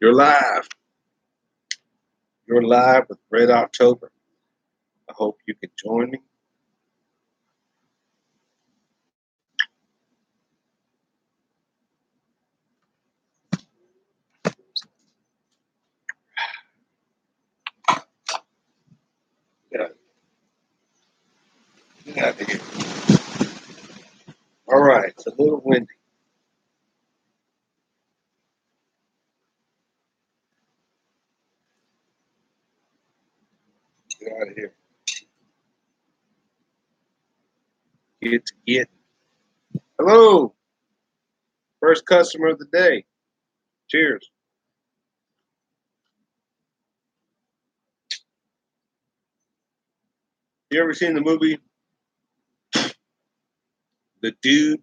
You're live. You're live with Red October. I hope you can join me. Yeah, get out of here. All right, it's a little windy. Get out of here. Get to get. Hello, first customer of the day. Cheers. You ever seen the movie The Dude?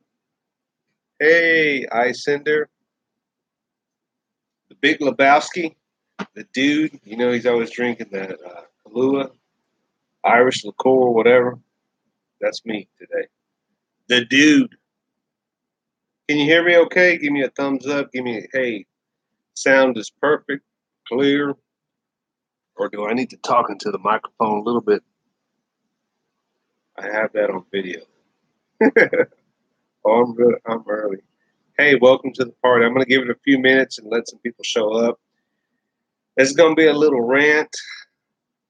Hey, Icinder, the Big Lebowski. The Dude. You know he's always drinking that Kahlua, Irish liqueur, whatever. That's me today. The Dude. Can you hear me? Okay. Give me a thumbs up. Give me hey. Sound is perfect, clear. Or do I need to talk into the microphone a little bit? I have that on video. Oh, I'm good. I'm early. Hey, welcome to the party. I'm going to give it a few minutes and let some people show up. It's going to be a little rant,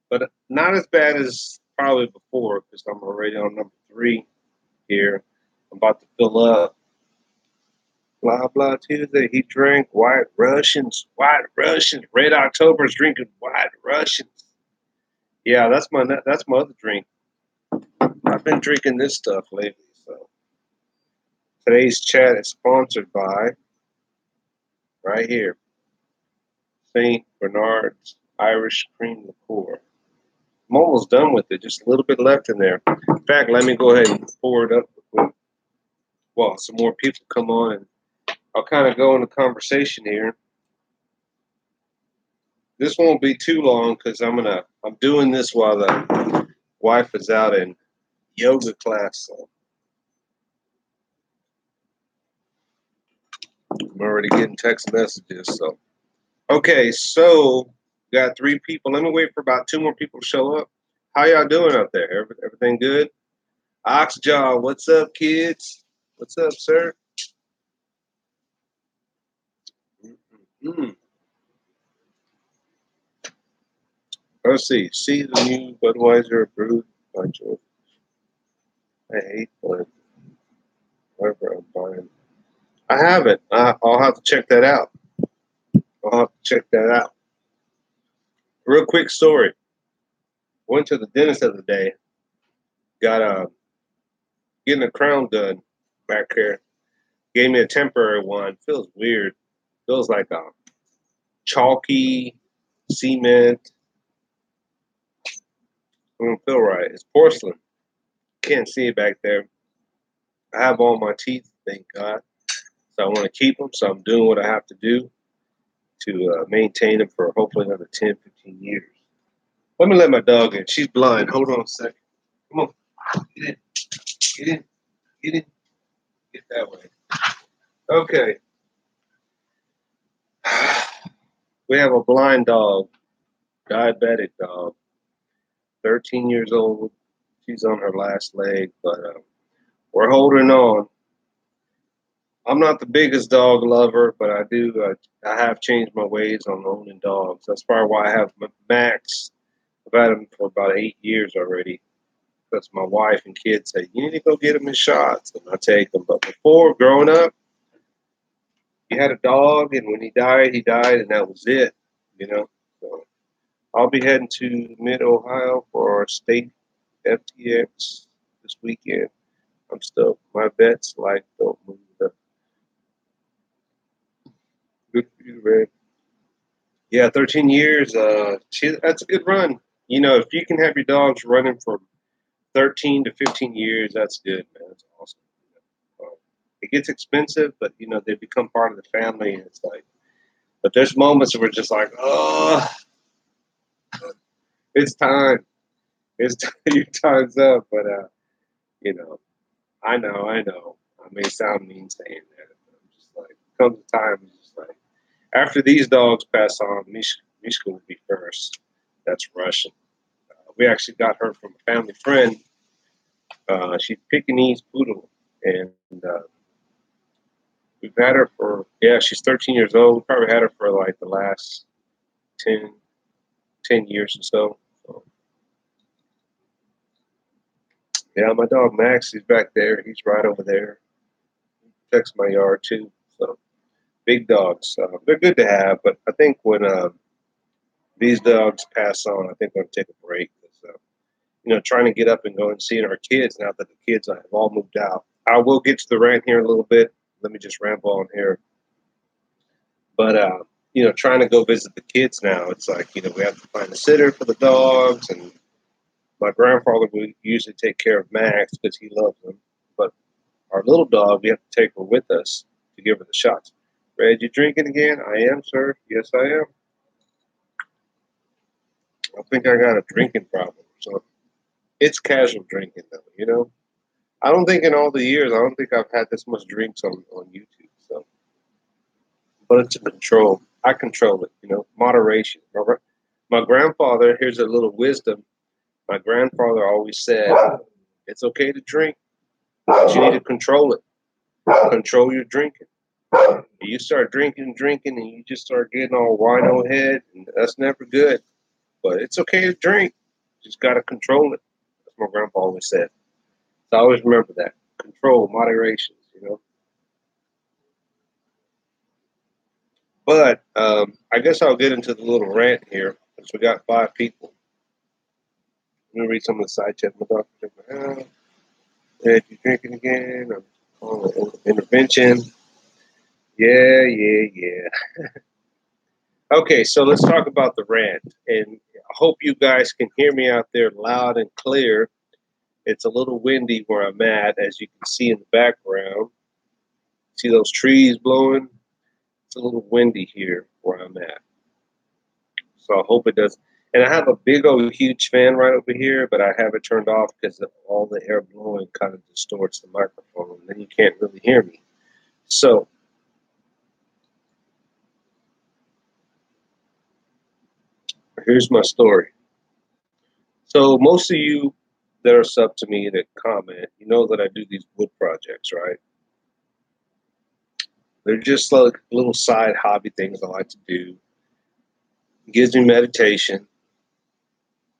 but not as bad as probably before because I'm already on number 3 here. I'm about to fill up. Blah, blah, Tuesday. He drank White Russians. White Russians. Red October's drinking White Russians. Yeah, that's my other drink. I've been drinking this stuff lately, so. Today's chat is sponsored by, right here, St. Bernard's Irish Cream Liqueur. I'm almost done with it, just a little bit left in there. In fact, let me go ahead and pour it up while some more people come on, and I'll kind of go into conversation here. This won't be too long because I'm doing this while the wife is out in yoga class, so I'm already getting text messages, so. Okay, so got 3 people. Let me wait for about 2 more people to show up. How y'all doing out there? Everything good? Oxjaw, what's up, kids? What's up, sir? Mm-hmm. Let's see. See the new Budweiser brewed by George. I hate whatever I'm buying. I haven't. I'll have to check that out. I'll have to check that out. Real quick story. Went to the dentist the other day. Got getting a crown done back here. Gave me a temporary one. Feels weird. Feels like a chalky cement. I don't feel right. It's porcelain. Can't see it back there. I have all my teeth, thank God. So I want to keep them. So I'm doing what I have to do to maintain them for hopefully another 10, 15 years. Let me let my dog in. She's blind. Hold on a second. Come on. Get in. Get in. Get in. Get that way. Okay. We have a blind dog, diabetic dog, 13 years old. She's on her last leg, but we're holding on. I'm not the biggest dog lover, but I do. I have changed my ways on owning dogs. That's probably why I have Max. I've had him for about 8 years already. Because my wife and kids say you need to go get him his shots, and I take them. But before growing up, you had a dog, and when he died, and that was it. You know. So I'll be heading to Mid Ohio for our state FTX this weekend. I'm stoked. My vet's like, don't move the good for you, Red. Yeah, 13 years. That's a good run. You know, if you can have your dogs running for 13 to 15 years, that's good, man. That's awesome. It gets expensive, but you know they become part of the family, and it's like. But there's moments where we're just like, oh, it's time. It's time. Your time's up. But you know, I know. I may sound mean saying that, but I'm just like, comes a time, it's just like After these dogs pass on, Mishka will be first. That's Russian. We actually got her from a family friend. She's Pekingese poodle, and we've had her for, yeah, she's 13 years old. We probably had her for like the last 10, 10 years or so. So yeah, my dog Max, he's back there. He's right over there. Checks my yard too. So big dogs, they're good to have. But I think when these dogs pass on, I think I'm gonna take a break. 'Cause, trying to get up and go and seeing our kids now that the kids have all moved out. I will get to the rant here in a little bit. Let me just ramble on here. But trying to go visit the kids now, it's like we have to find a sitter for the dogs, and my grandfather would usually take care of Max because he loves him. But our little dog, we have to take her with us to give her the shots. Red, you drinking again? I am, sir. Yes, I am. I think I got a drinking problem. So it's casual drinking, though. I don't think in all the years, I don't think I've had this much drinks on YouTube. So, but it's a control. I control it. Moderation. My grandfather, here's a little wisdom. My grandfather always said, it's okay to drink, but you need to control it. Control your drinking. You start drinking, and you just start getting all wino head, and that's never good. But it's okay to drink. Just got to control it. That's what my grandpa always said. So I always remember that. Control, moderation. But I guess I'll get into the little rant here since we got 5 people. Let me read some of the side chat. My doctor, Ed, you drinking again? I'm calling an intervention. Yeah, yeah, yeah. Okay, so let's talk about the rant. And I hope you guys can hear me out there loud and clear. It's a little windy where I'm at, as you can see in the background. See those trees blowing? It's a little windy here where I'm at. So I hope it does. And I have a big old huge fan right over here, but I have it turned off because all the air blowing kind of distorts the microphone, and then you can't really hear me. So here's my story. So most of you that are sub to me that comment, you know that I do these wood projects, right? They're just like little side hobby things I like to do. It gives me meditation,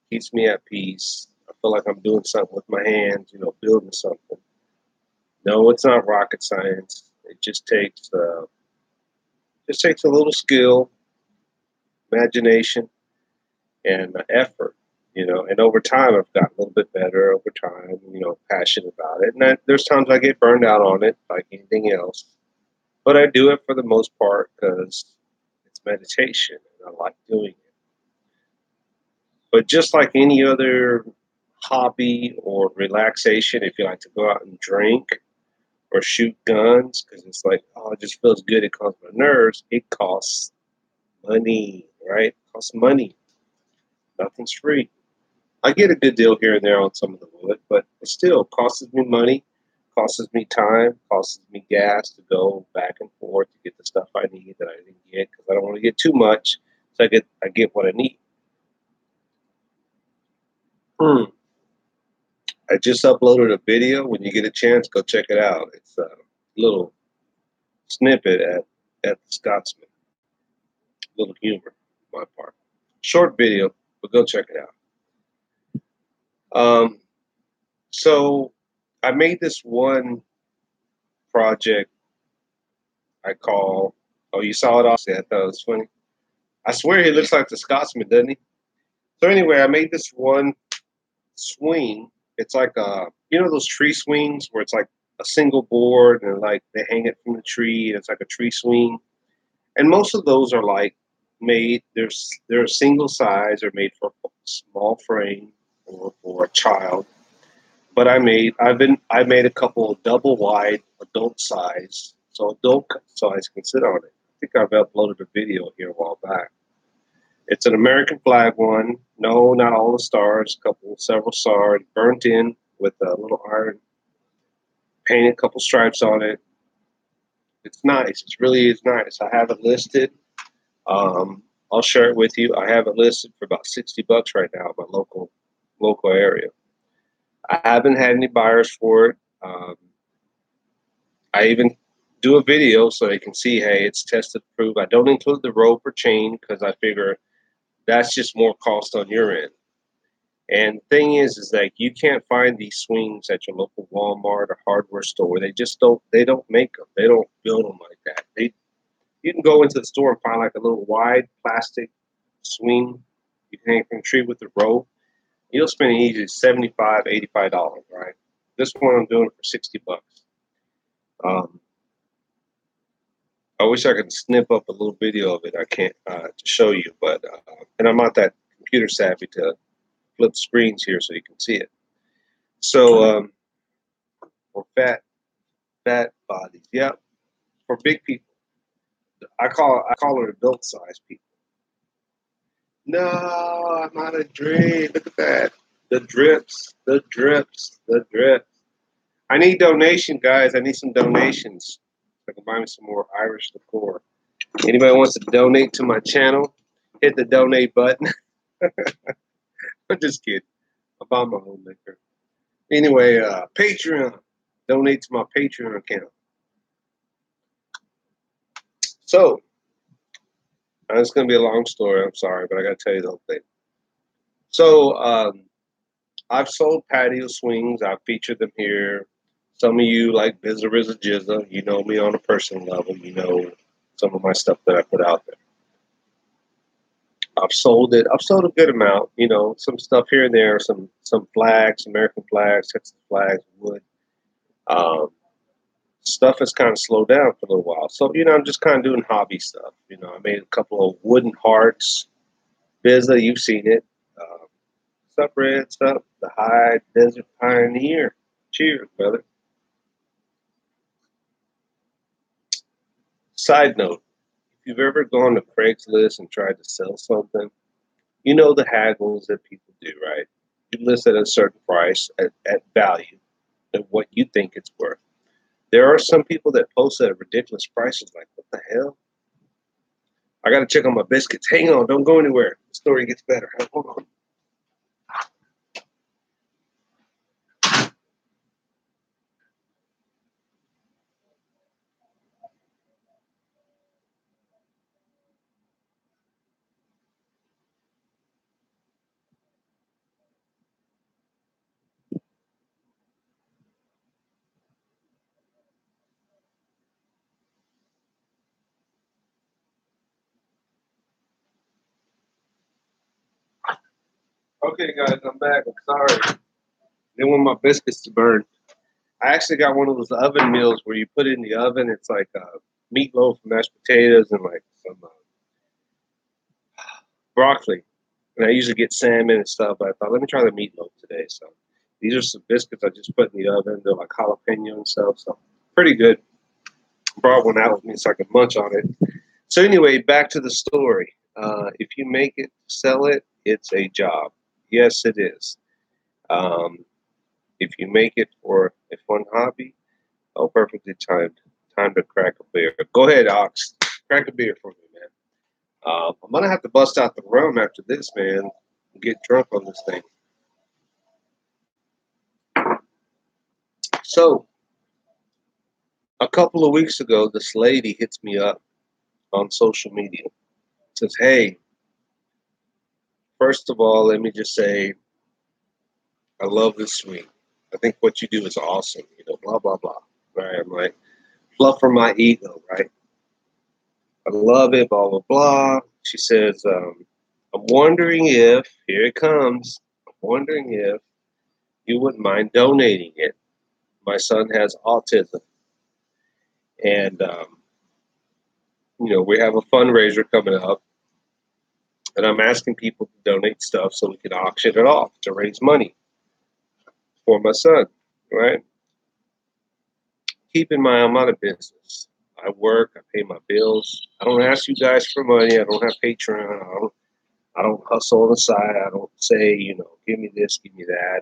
keeps me at peace. I feel like I'm doing something with my hands, building something. No, it's not rocket science. It just takes a little skill, imagination, and effort. And over time, I've gotten a little bit better over time. Passionate about it, and there's times I get burned out on it, like anything else. But I do it for the most part because it's meditation, and I like doing it. But just like any other hobby or relaxation, if you like to go out and drink or shoot guns, because it's like, oh, it just feels good, it calms my nerves, it costs money, right? It costs money. Nothing's free. I get a good deal here and there on some of the wood, but it still costs me money, costs me time, costs me gas to go back and forth to get the stuff I need that I didn't get because I don't want to get too much. So I get what I need. I just uploaded a video. When you get a chance, go check it out. It's a little snippet at the Scotsman. Little humor on my part. Short video, but go check it out. So I made this one project I call. Oh, you saw it also? I thought it was funny. I swear he looks like the Scotsman, doesn't he? So anyway, I made this one swing. It's like those tree swings where it's like a single board and like they hang it from the tree and it's like a tree swing. And most of those are like made. They're a single size. They're made for a small frame or for a child. But I made a couple of double wide adult size, so adult size can sit on it. I think I've uploaded a video here a while back. It's an American flag one. No, not all the stars. Several stars burnt in with a little iron. Painted a couple stripes on it. It's nice. It really is nice. I have it listed. I'll share it with you. I have it listed for about $60 right now in my local area. I haven't had any buyers for it. I even do a video so they can see, hey, it's tested approved. I don't include the rope or chain because I figure that's just more cost on your end. And the thing is like you can't find these swings at your local Walmart or hardware store. They just don't. They don't make them. They don't build them like that. You can go into the store and find like a little wide plastic swing you can hang from a tree with the rope. You'll spend easy $75, $85, right? This one I'm doing for $60. Um, I wish I could snip up a little video of it. I can't to show you, but and I'm not that computer savvy to flip screens here so you can see it. So for fat bodies, yeah. For big people, I call it adult size people. No, I'm not a dream. Look at that. The drips, the drips, the drips. I need donation, guys. I need some donations. So I can buy me some more Irish liqueur. Anybody wants to donate to my channel, hit the donate button. I'm just kidding. I buy my own liquor. Anyway, Patreon. Donate to my Patreon account. So, it's going to be a long story. I'm sorry, but I got to tell you the whole thing. So, I've sold patio swings. I've featured them here. Some of you like Bizza Rizza Jizza. You know me on a personal level. You know some of my stuff that I put out there. I've sold it. I've sold a good amount. You know, some stuff here and there. Some flags, American flags, Texas flags, wood. Um, Stuff has kind of slowed down for a little while. So, I'm just kind of doing hobby stuff. I made a couple of wooden hearts. Bizza, you've seen it. Sup, Red? Sup? The High Desert Pioneer. Cheers, brother. Side note, if you've ever gone to Craigslist and tried to sell something, you know the haggles that people do, right? You list it at a certain price, at value, at what you think it's worth. There are some people that post at ridiculous prices, like, what the hell? I got to check on my biscuits. Hang on, don't go anywhere. The story gets better. Hold on. Okay, guys, I'm back. I'm sorry. They want my biscuits to burn. I actually got one of those oven meals where you put it in the oven. It's like meatloaf, mashed potatoes, and like some broccoli. And I usually get salmon and stuff, but I thought, let me try the meatloaf today. So these are some biscuits I just put in the oven. They're like jalapeno and stuff. So pretty good. Brought one out with me so I could munch on it. So anyway, back to the story. If you make it, sell it, it's a job. Yes, it is. Um, if you make it for a fun hobby, oh, perfectly timed. Time to crack a beer. Go ahead, Ox. Crack a beer for me, man. I'm gonna have to bust out the rum after this, man. And get drunk on this thing. So, a couple of weeks ago, this lady hits me up on social media. Says, "Hey, first of all, let me just say I love this swing. I think what you do is awesome. Blah blah blah." Right? I'm like, fluff for my ego, right? I love it. Blah blah blah. She says, "I'm wondering if here it comes. I'm wondering if you wouldn't mind donating it. My son has autism, and we have a fundraiser coming up, and I'm asking people to donate stuff so we can auction it off to raise money for my son, right? Keep in mind, I'm not a business. I work, I pay my bills. I don't ask you guys for money. I don't have Patreon. I don't hustle on the side. I don't say, give me this, give me that.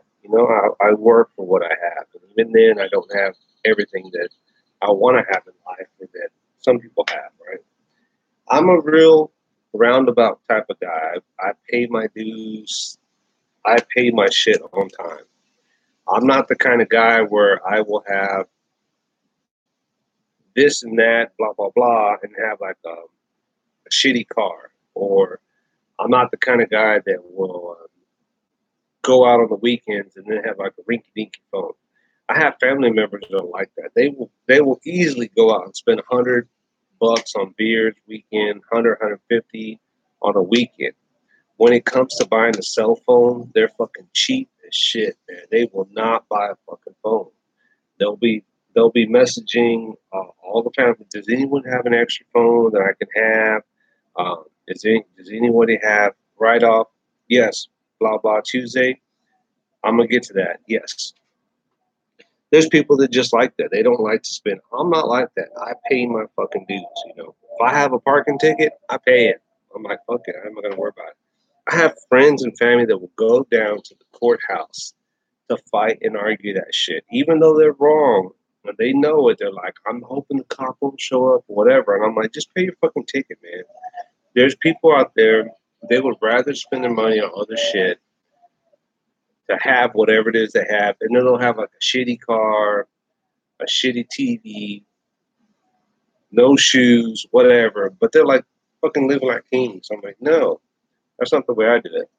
I work for what I have. And even then, I don't have everything that I want to have in life or that some people have, right? I'm a real roundabout type of guy. I pay my dues. I pay my shit on time. I'm not the kind of guy where I will have this and that, blah blah blah, and have like a shitty car. Or I'm not the kind of guy that will go out on the weekends and then have like a rinky dinky phone. I have family members that are like that. They will easily go out and spend $100 on beers weekend, 150 on a weekend. When it comes to buying a cell phone, they're fucking cheap as shit, man. They will not buy a fucking phone. They'll be they'll be messaging all the time. Does anyone have an extra phone that I can have? Does anybody have write off? Yes. Blah blah Tuesday. I'm gonna get to that. Yes. There's people that just like that. They don't like to spend. I'm not like that. I pay my fucking dues. If I have a parking ticket, I pay it. I'm like, fuck it. I'm not gonna worry about it. I have friends and family that will go down to the courthouse to fight and argue that shit, even though they're wrong. When they know it, they're like, I'm hoping the cop won't show up or whatever. And I'm like, just pay your fucking ticket, man. There's people out there, they would rather spend their money on other shit to have whatever it is they have. And then they'll have like a shitty car, a shitty TV, no shoes, whatever. But they're like fucking living like kings. I'm like, no, that's not the way I do it.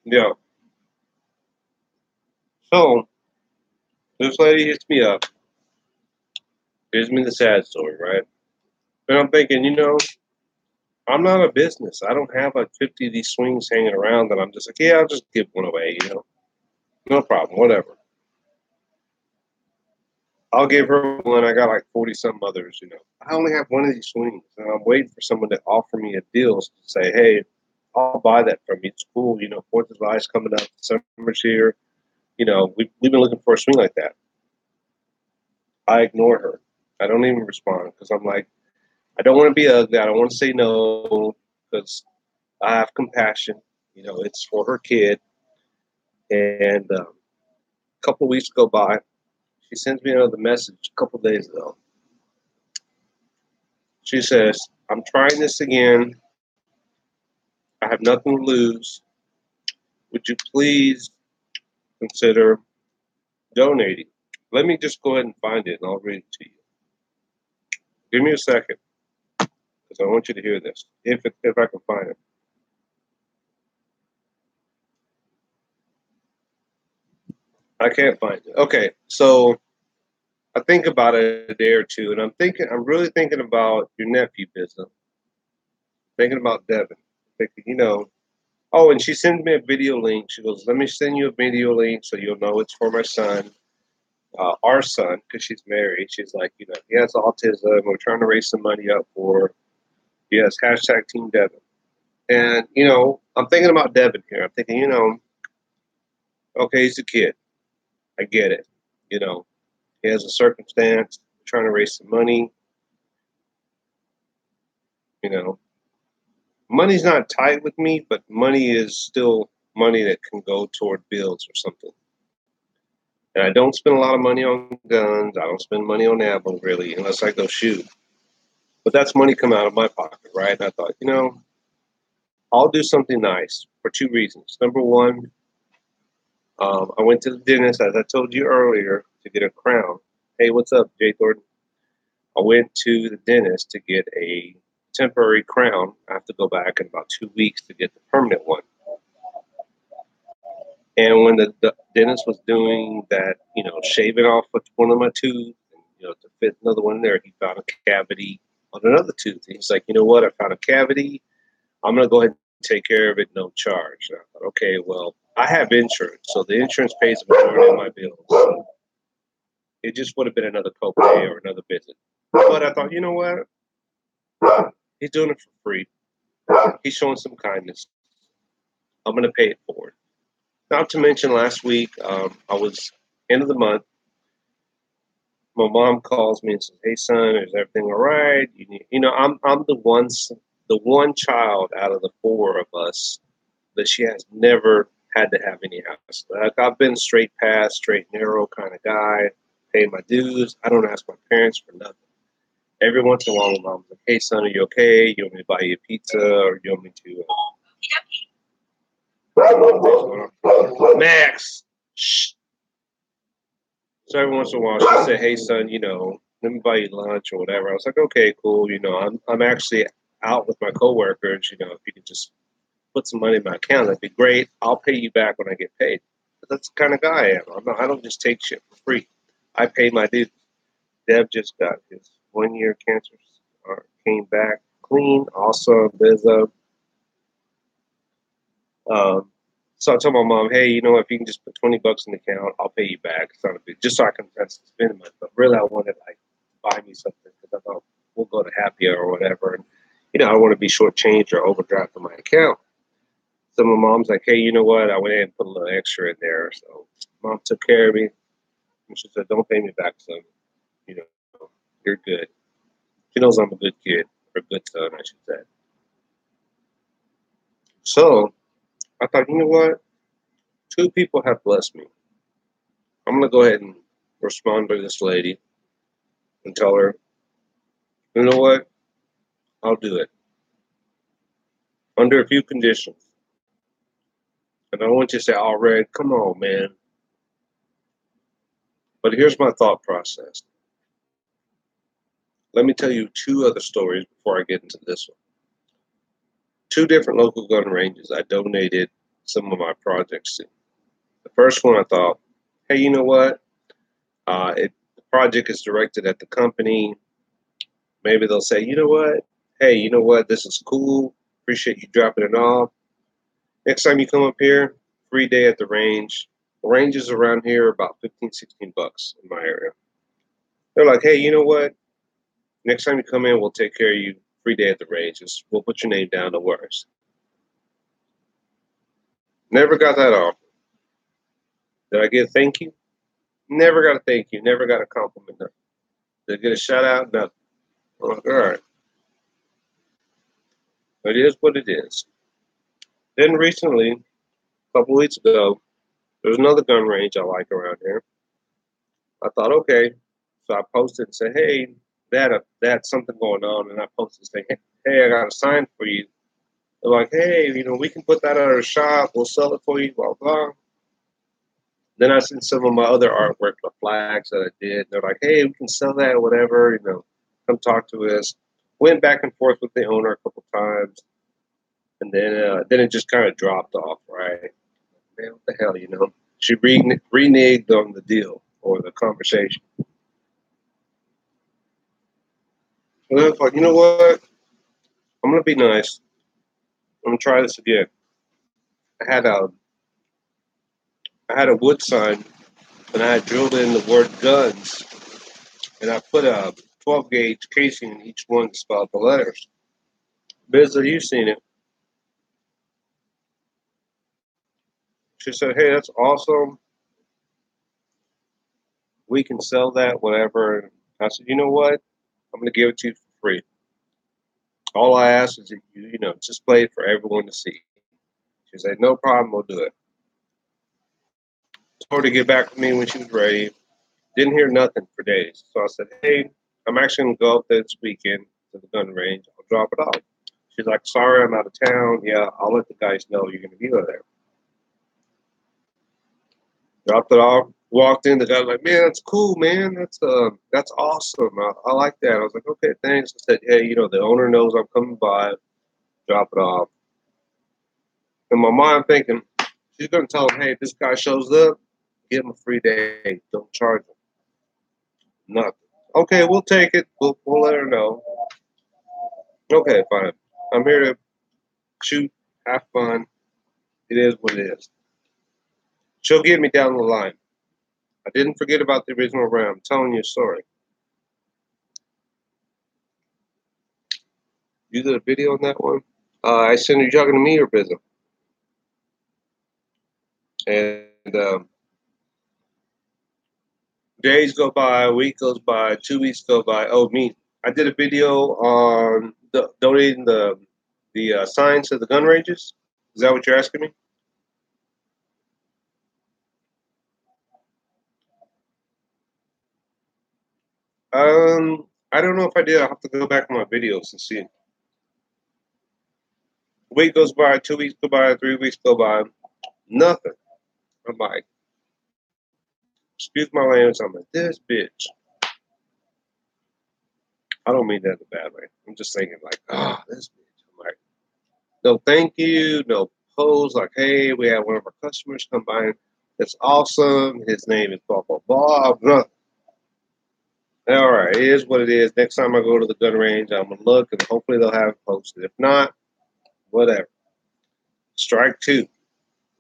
Yeah. So this lady hits me up, gives me the sad story, right? And I'm thinking, I'm not a business. I don't have like 50 of these swings hanging around that I'm just like, yeah, I'll just give one away. No problem, whatever. I'll give her one. I got like 40 some others. I only have one of these swings, and I'm waiting for someone to offer me a deal to say, hey, I'll buy that from you. It's cool. 4th of July's coming up, summer's here. We've been looking for a swing like that. I ignore her. I don't even respond because I'm like, I don't want to be ugly. I don't want to say no because I have compassion. It's for her kid. And a couple of weeks go by. She sends me another message a couple of days ago. She says, I'm trying this again. I have nothing to lose. Would you please consider donating? Let me just go ahead and find it and I'll read it to you. Give me a second because I want you to hear this if I can find it. I can't find it. Okay, so I think about it a day or two, and I'm really thinking about your nephew, business. Thinking about Devin. Thinking. Oh, and she sends me a video link. She goes, "Let me send you a video link so you'll know it's for my son, our son, because she's married." She's like, he has autism. We're trying to raise some money up for. Yes, hashtag Team Devin. And I'm thinking about Devin here. I'm thinking, okay, he's a kid. I get it. You know, he has a circumstance. Trying to raise some money. You know, money's not tight with me, but money is still money that can go toward bills or something. And I don't spend a lot of money on guns. I don't spend money on ammo really, unless I go shoot. But that's money come out of my pocket, right? And I thought, I'll do something nice for two reasons. Number one, I went to the dentist, as I told you earlier, to get a crown. Hey, what's up, Jay Thornton? I went to the dentist to get a temporary crown. I have to go back in about 2 weeks to get the permanent one. And when the dentist was doing that, shaving off one of my tooth, to fit another one in there, he found a cavity on another tooth. And he's like, you know what? I found a cavity. I'm going to go ahead and take care of it, no charge. And I thought, okay, well, I have insurance, so the insurance pays the majority of my bills. So it just would have been another copay or another visit. But I thought, you know what? He's doing it for free. He's showing some kindness. I'm going to pay it forward. Not to mention, last week I was end of the month. My mom calls me and says, "Hey, son, is everything all right?" I'm the one child out of the four of us that she has never had to have any hassle. Like, I've been straight path, straight narrow kind of guy, pay my dues. I don't ask my parents for nothing. Every once in a while, my mom's like, "Hey, son, are you okay? You want me to buy you a pizza, or you want me to?" Max. Shh. So every once in a while, she said, "Hey, son, let me buy you lunch or whatever." I was like, "Okay, cool. I'm actually out with my coworkers. If you could just put some money in my account, that'd be great. I'll pay you back when I get paid." But that's the kind of guy I am. I don't just take shit for free. I pay my dues. Dev just got his 1 year cancer came back clean. Also, there's a so I told my mom, "Hey, if you can just put $20 in the account, I'll pay you back. It's not a big, just so I can spend money." But really, I wanted like buy me something because I thought we'll go to happy hour or whatever, and I don't want to be shortchanged or overdraft on my account. So my mom's like, "Hey, you know what? I went ahead and put a little extra in there." So mom took care of me, and she said, "Don't pay me back, son. You know, you're good." She knows I'm a good kid or a good son, I should say. So I thought, you know what? Two people have blessed me. I'm gonna go ahead and respond to this lady and tell her, you know what? I'll do it under a few conditions. And I don't want you to say, "Oh, Red, come on, man." But here's my thought process. Let me tell you two other stories before I get into this one. Two different local gun ranges I donated some of my projects to. The first one I thought, hey, you know what? The project is directed at the company. Maybe they'll say, you know what? Hey, you know what? This is cool. Appreciate you dropping it off. Next time you come up here, free day at the range. The ranges around here are about 15, $16 in my area. They're like, hey, you know what? Next time you come in, we'll take care of you. Free day at the ranges. We'll put your name down, no worries. Never got that offer. Did I get a thank you? Never got a thank you. Never got a compliment. Nothing. Did I get a shout out? Nothing. I'm like, all right. It is what it is. Then recently, a couple weeks ago, there's another gun range I like around here. I thought, okay. So I posted and said, hey, that something going on. And I posted saying, hey, I got a sign for you. They're like, hey, we can put that at our shop. We'll sell it for you, blah, blah. Then I sent some of my other artwork, the flags that I did. They're like, hey, we can sell that or whatever. Come talk to us. Went back and forth with the owner a couple times. And then it just kind of dropped off, right? Man, what the hell? She reneged on the deal or the conversation. And I was like, you know what? I'm gonna be nice. I'm gonna try this again. I had a I had a wood sign and I had drilled in the word guns and I put a 12 gauge casing in each one to spell out the letters. Bizza, you've seen it. She said, hey, that's awesome. We can sell that, whatever. And I said, you know what? I'm gonna give it to you for free. All I ask is that you display it for everyone to see. She said, no problem, we'll do it. Told her to get back with me when she was ready. Didn't hear nothing for days. So I said, hey, I'm actually going to go up there this weekend to the gun range. I'll drop it off. She's like, sorry, I'm out of town. Yeah, I'll let the guys know you're going to be there. Dropped it off. Walked in. The guy was like, man, that's cool, man. That's awesome. I like that. I was like, okay, thanks. I said, hey, the owner knows I'm coming by. Drop it off. In my mind, thinking, she's going to tell him, hey, if this guy shows up, give him a free day. Don't charge him. Nothing. Okay, we'll take it. We'll let her know. Okay, fine. I'm here to shoot, have fun. It is what it is. She'll get me down the line. I didn't forget about the original round. I'm telling you a story. You did a video on that one? I sent you talking to me or Bizzo. And days go by, a week goes by, 2 weeks go by. Oh, me. I did a video on donating the signs to the gun ranges. Is that what you're asking me? I don't know if I did. I'll have to go back on my videos and see. A week goes by, 2 weeks go by, 3 weeks go by, nothing. I'm like, excuse my language. I'm like, this bitch. I don't mean that in a bad way. I'm just thinking like, this bitch. I'm like, no, thank you, no pose. Like, hey, we had one of our customers come by. That's awesome. His name is blah blah blah. Blah. All right, it is what it is. Next time I go to the gun range, I'm gonna look and hopefully they'll have it posted. If not, whatever. Strike two.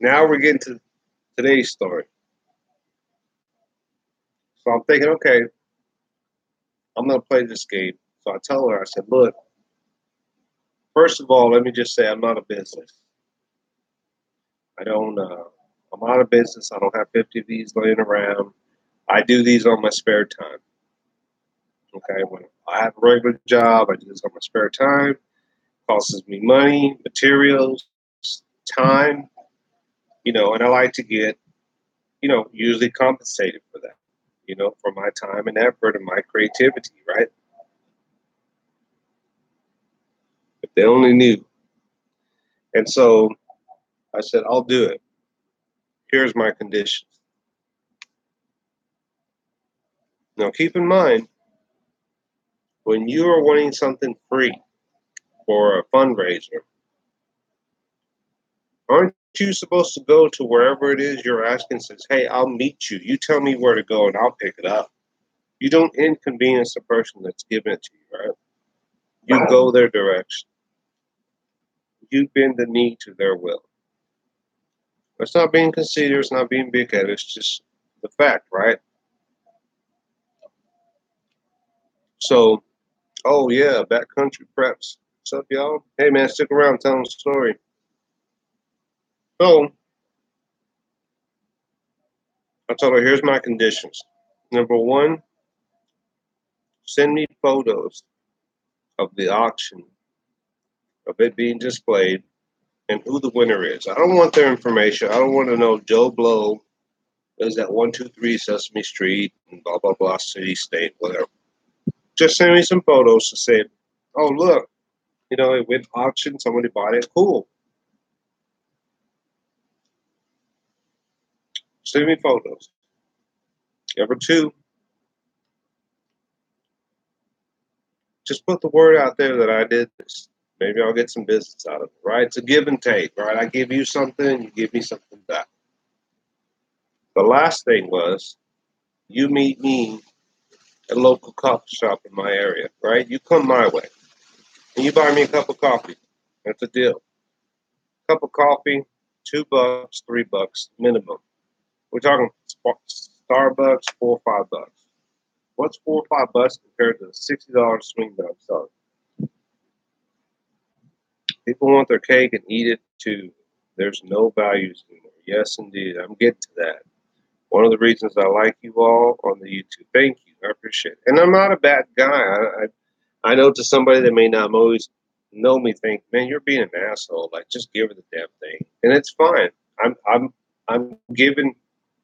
Now we're getting to today's story. So I'm thinking, okay, I'm gonna play this game. So I tell her, I said, look, first of all, let me just say I'm not a business. I don't. I'm out of business. I don't have 50 of these laying around. I do these on my spare time. Okay, when I have a regular job, I do this on my spare time. Costs me money, materials, time. And I like to get, usually compensated for that. For my time and effort and my creativity, right? If they only knew. And so I said, I'll do it. Here's my conditions. Now, keep in mind, when you are wanting something free for a fundraiser, aren't you supposed to go to wherever it is you're asking? Says, hey, I'll meet you. You tell me where to go and I'll pick it up. You don't inconvenience the person that's giving it to you, right? You go their direction. You bend the knee to their will. It's not being conceited, it's not being big headed, it's just the fact, right? So, oh yeah, backcountry preps. What's up, y'all? Hey man, stick around, tell them the story. So I told her, here's my conditions. Number one, send me photos of the auction, of it being displayed, and who the winner is. I don't want their information. I don't want to know Joe Blow is at 123 Sesame Street and blah blah blah city, state, whatever. Just send me some photos to say, oh look, it went auction, somebody bought it. Cool. Send me photos. Number two, just put the word out there that I did this. Maybe I'll get some business out of it, right? It's a give and take, right? I give you something, you give me something back. The last thing was you meet me at a local coffee shop in my area, right? You come my way and you buy me a cup of coffee. That's a deal. Cup of coffee, $2, $3 minimum. We're talking Starbucks, $4 or $5. What's $4 or $5 compared to the $60 swing that I'm selling? People want their cake and eat it too. There's no values anymore. Yes, indeed. I'm getting to that. One of the reasons I like you all on the YouTube. Thank you. I appreciate it. And I'm not a bad guy. I know to somebody that may not always know me, think, man, you're being an asshole. Like, just give her the damn thing, and it's fine. I'm giving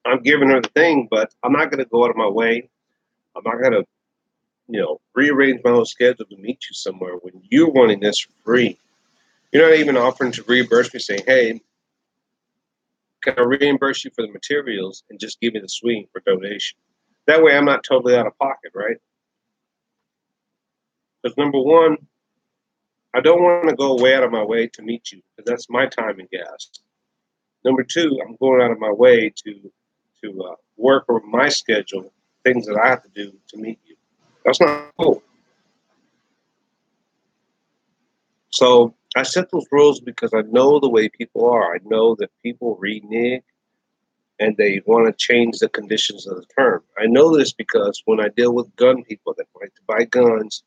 her the thing, but I'm not going to go out of my way. I'm not going to rearrange my whole schedule to meet you somewhere when you're wanting this for free. You're not even offering to reimburse me, saying, hey, can I reimburse you for the materials and just give me the swing for donation? That way I'm not totally out of pocket, right? Because number one, I don't want to go way out of my way to meet you because that's my time and gas. Number two, I'm going out of my way to work on my schedule, things that I have to do to meet you. That's not cool. So I set those rules because I know the way people are. I know that people renege and they want to change the conditions of the term. I know this because when I deal with gun people that like to buy guns,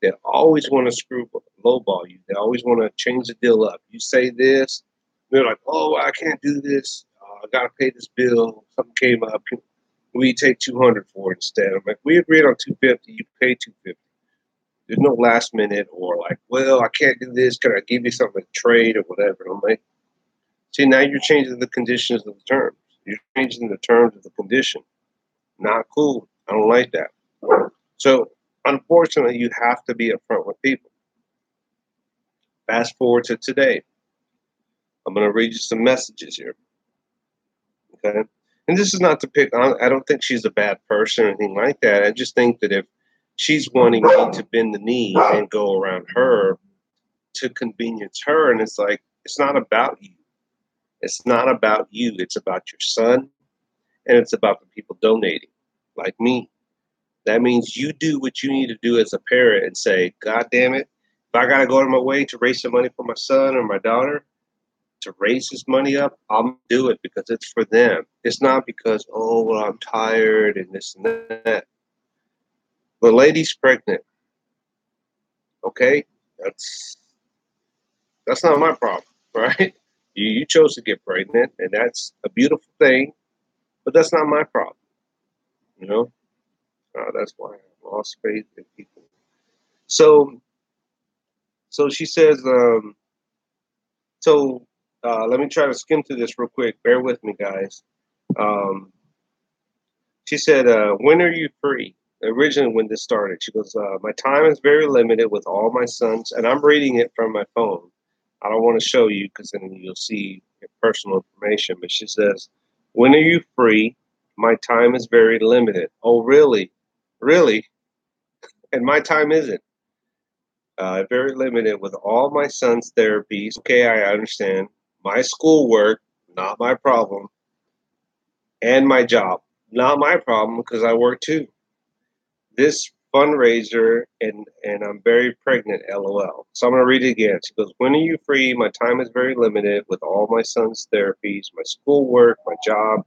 they always want to lowball you. They always want to change the deal up. You say this, they're like, "Oh, I can't do this. I gotta pay this bill. Something came up. We take 200 for it instead." I'm like, "We agreed on 250. You pay 250. There's no last minute or like, well, I can't do this. Can I give you something to trade or whatever?" I'm like, see, now you're changing the conditions of the terms. You're changing the terms of the condition. Not cool. I don't like that. So Unfortunately, you have to be upfront with people. Fast forward to today. I'm going to read you some messages here. Okay. And this is not to pick on, I don't think she's a bad person or anything like that. I just think that if she's wanting me to bend the knee and go around her to convenience her, and it's like, it's not about you. It's not about you. It's about your son, and it's about the people donating, like me. That means you do what you need to do as a parent and say, God damn it, if I got to go out of my way to raise some money for my son or my daughter, to raise this money up, I'll do it because it's for them. It's not because, oh, well, I'm tired and this and that. The lady's pregnant, okay? That's that's not my problem, right? You chose to get pregnant, and that's a beautiful thing, but that's not my problem, you know? That's why I lost faith in people. So, so she says, let me try to skim through this real quick. Bear with me, guys. Um, She said, when are you free? Originally, when this started, she goes, my time is very limited with all my sons, and I'm reading it from my phone. I don't want to show you because then you'll see your personal information. But she says, when are you free? My time is very limited. Oh, really? Really? And my time isn't. Very limited with all my son's therapies. Okay, I understand. My schoolwork, not my problem. And my job, not my problem because I work too. This fundraiser and I'm very pregnant, lol. So I'm gonna read it again. She goes, when are you free? My time is very limited with all my son's therapies, my schoolwork, my job,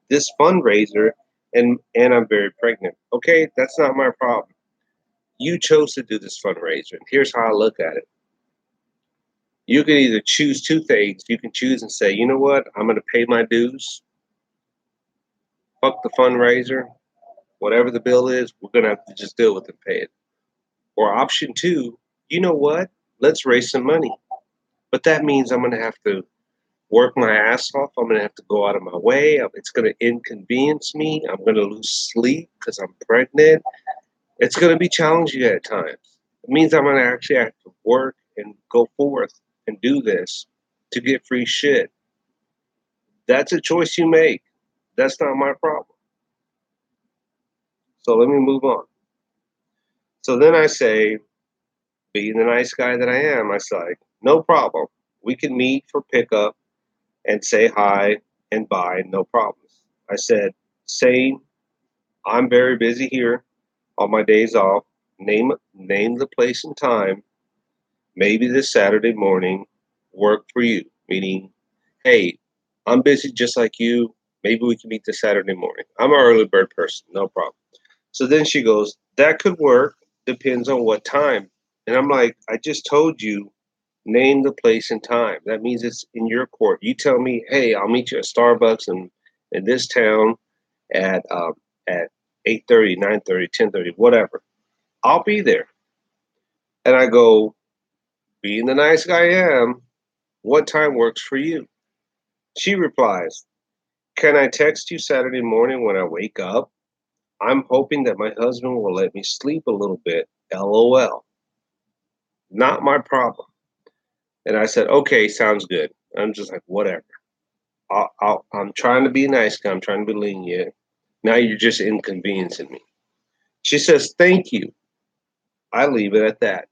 this fundraiser, and I'm very pregnant. Okay, that's not my problem. You chose to do this fundraiser. And here's how I look at it. You can either choose two things. You can choose and say, you know what, I'm gonna pay my dues, fuck the fundraiser, whatever the bill is, we're gonna have to just deal with it and pay it. Or option two, you know what? Let's raise some money. But that means I'm going to have to work my ass off. I'm going to have to go out of my way. It's going to inconvenience me. I'm going to lose sleep because I'm pregnant. It's going to be challenging at times. It means I'm going to actually have to work and go forth and do this to get free shit. That's a choice you make. That's not my problem. So let me move on. So then I say, being the nice guy that I am, I say, no problem. We can meet for pickup and say hi and bye, no problems. I said, saying, I'm very busy here on my days off. Name the place and time. Maybe this Saturday morning work for you. Meaning, hey, I'm busy just like you. Maybe we can meet this Saturday morning. I'm an early bird person, no problem. So then she goes, that could work. Depends on what time. And I'm like, I just told you, name the place and time. That means it's in your court. You tell me, hey, I'll meet you at Starbucks in this town at 8:30, 9:30, 10:30, whatever. I'll be there. And I go, being the nice guy I am, what time works for you? She replies, can I text you Saturday morning when I wake up? I'm hoping that my husband will let me sleep a little bit. LOL. Not my problem. And I said, okay, sounds good. I'm just like, whatever. I'm trying to be nice. I'm trying to be lenient. Now you're just inconveniencing me. She says, thank you. I leave it at that.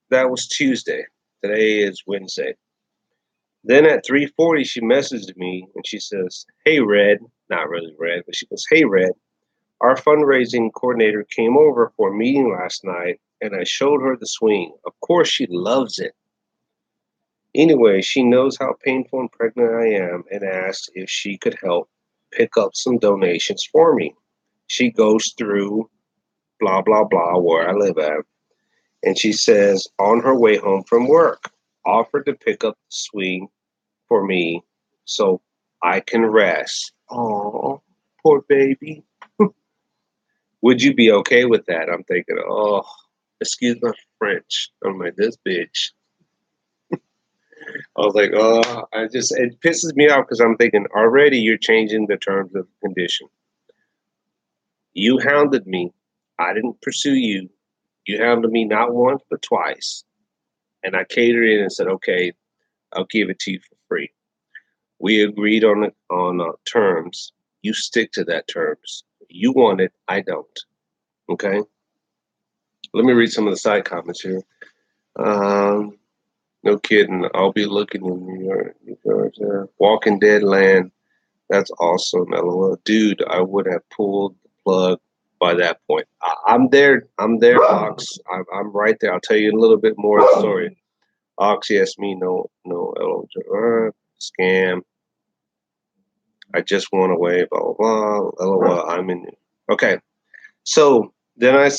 That was Tuesday. Today is Wednesday. Then at 3:40, she messaged me and she says, hey, Red. Not really Red, but she goes, hey, Red. Our fundraising coordinator came over for a meeting last night and I showed her the swing. Of course, she loves it. Anyway, she knows how painful and pregnant I am and asked if she could help pick up some donations for me. She goes through blah, blah, blah, where I live at. And she says, on her way home from work, offered to pick up the swing for me so I can rest. Oh, poor baby. Would you be okay with that? I'm thinking, oh, excuse my French. I'm like, this bitch. I was like, oh, it pisses me off because I'm thinking already you're changing the terms of condition. You hounded me. I didn't pursue you. You handled me not once, but twice. And I catered in and said, okay, I'll give it to you for free. We agreed on terms. You stick to that terms. You want it, I don't. Okay. Let me read some of the side comments here. Um, no kidding. I'll be looking in New York. Walking Dead land. That's awesome. LOL. Dude, I would have pulled the plug by that point. I'm there. I'm there, Ox. I'm right there. I'll tell you a little bit more of the story. Ox, yes, me, no, no, LOL. Scam. I just went away, blah, blah, blah. LOL. I'm in. Okay. So then I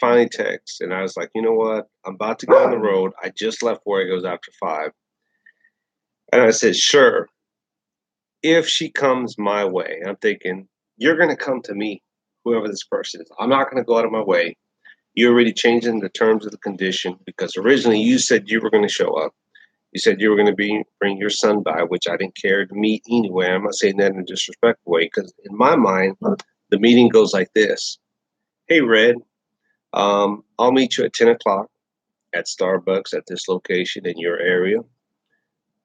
finally text and I was like, you know what? I'm about to go on the road. I just left work. It was after 5. And I said, sure, if she comes my way. I'm thinking, you're going to come to me, whoever this person is. I'm not going to go out of my way. You're already changing the terms of the condition because originally you said you were going to show up. You said you were going to bring your son by, which I didn't care to meet anyway. I'm not saying that in a disrespectful way because in my mind, the meeting goes like this. Hey, Red, I'll meet you at 10 o'clock at Starbucks at this location in your area.